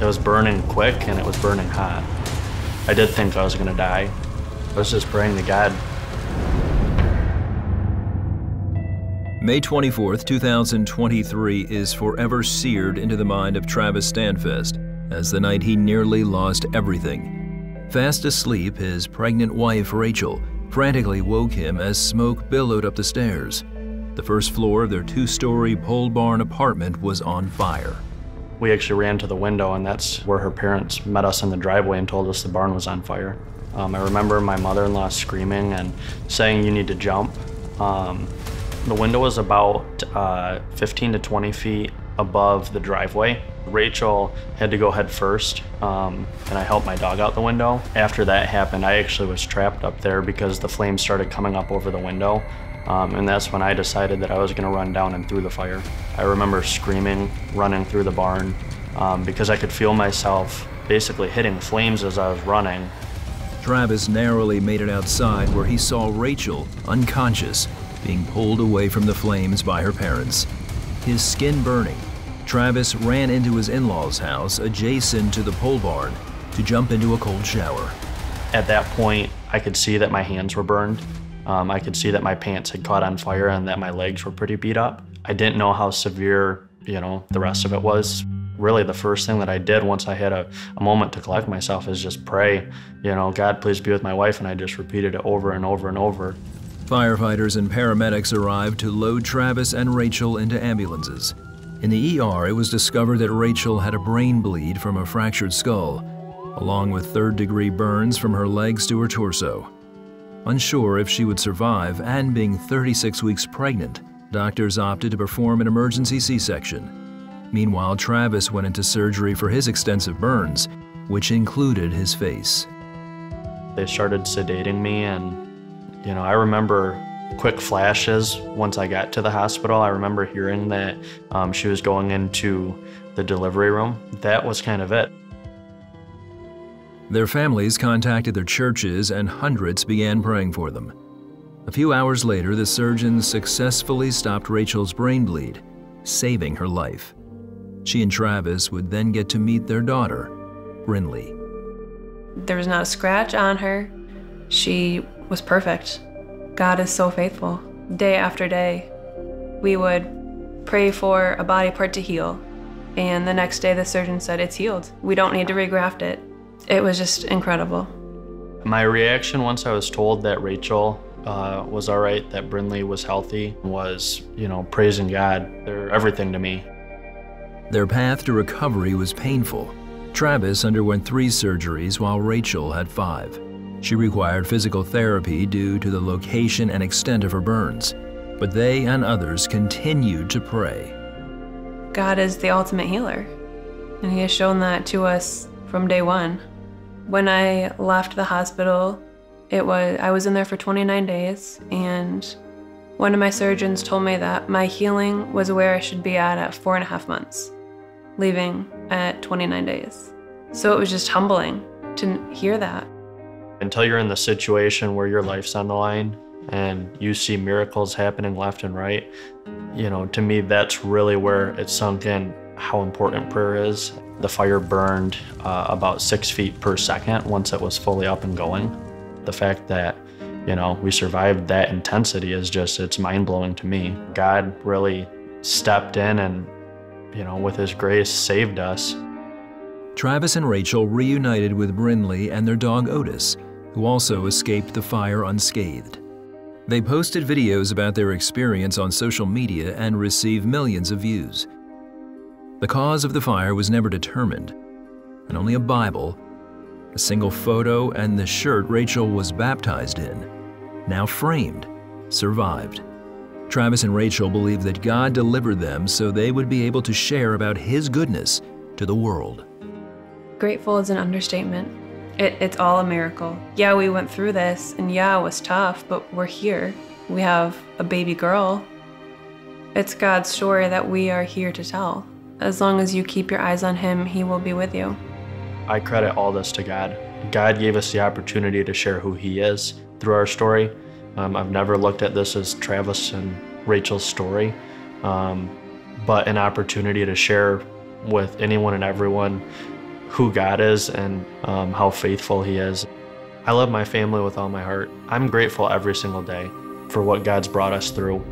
It was burning quick and it was burning hot. I did think I was gonna die. I was just praying to God. May 24th, 2023 is forever seared into the mind of Travis Standfast as the night he nearly lost everything. Fast asleep, his pregnant wife, Rachel, frantically woke him as smoke billowed up the stairs. The first floor of their two-story pole barn apartment was on fire. We actually ran to the window, and that's where her parents met us in the driveway and told us the barn was on fire. I remember my mother-in-law screaming and saying, "You need to jump." The window was about 15 to 20 feet above the driveway. Rachel had to go head first, and I helped my dog out the window. After that happened, I actually was trapped up there because the flames started coming up over the window, and that's when I decided that I was gonna run down and through the fire. I remember screaming, running through the barn, because I could feel myself basically hitting flames as I was running. Travis narrowly made it outside where he saw Rachel, unconscious, being pulled away from the flames by her parents. His skin burning, Travis ran into his in-laws' house adjacent to the pole barn to jump into a cold shower. At that point, I could see that my hands were burned. I could see that my pants had caught on fire and that my legs were pretty beat up. I didn't know how severe, the rest of it was. Really, the first thing that I did once I had a moment to collect myself is just pray, God, please be with my wife, and I just repeated it over and over and over. Firefighters and paramedics arrived to load Travis and Rachel into ambulances. In the ER, it was discovered that Rachel had a brain bleed from a fractured skull, along with third-degree burns from her legs to her torso. Unsure if she would survive and being 36 weeks pregnant, doctors opted to perform an emergency C-section. Meanwhile, Travis went into surgery for his extensive burns, which included his face. They started sedating me, and I remember quick flashes once I got to the hospital. I remember hearing that she was going into the delivery room. That was kind of it. Their families contacted their churches and hundreds began praying for them. A few hours later, the surgeons successfully stopped Rachel's brain bleed, saving her life. She and Travis would then get to meet their daughter, Brinley. There was not a scratch on her. She was perfect. God is so faithful. Day after day, we would pray for a body part to heal, and the next day the surgeon said, "It's healed. We don't need to regraft it." It was just incredible. My reaction once I was told that Rachel was all right, that Brinley was healthy, was, praising God. They're everything to me. Their path to recovery was painful. Travis underwent 3 surgeries while Rachel had 5. She required physical therapy due to the location and extent of her burns, but they and others continued to pray. God is the ultimate healer, and He has shown that to us from day one. When I left the hospital, I was in there for 29 days, and one of my surgeons told me that my healing was where I should be at 4.5 months, leaving at 29 days. So it was just humbling to hear that. Until you're in the situation where your life's on the line and you see miracles happening left and right, to me, that's really where it sunk in how important prayer is. The fire burned about 6 feet per second once it was fully up and going. The fact that, we survived that intensity it's mind-blowing to me. God really stepped in and, with His grace, saved us. Travis and Rachel reunited with Brinley and their dog Otis, who also escaped the fire unscathed. They posted videos about their experience on social media and received millions of views. The cause of the fire was never determined, and only a Bible, a single photo, and the shirt Rachel was baptized in, now framed, survived. Travis and Rachel believed that God delivered them so they would be able to share about His goodness to the world. Grateful is an understatement. It's all a miracle. Yeah, we went through this, and yeah, it was tough, but we're here. We have a baby girl. It's God's story that we are here to tell. As long as you keep your eyes on Him, He will be with you. I credit all this to God. God gave us the opportunity to share who He is through our story. I've never looked at this as Travis and Rachel's story, but an opportunity to share with anyone and everyone who God is and how faithful He is. I love my family with all my heart. I'm grateful every single day for what God's brought us through.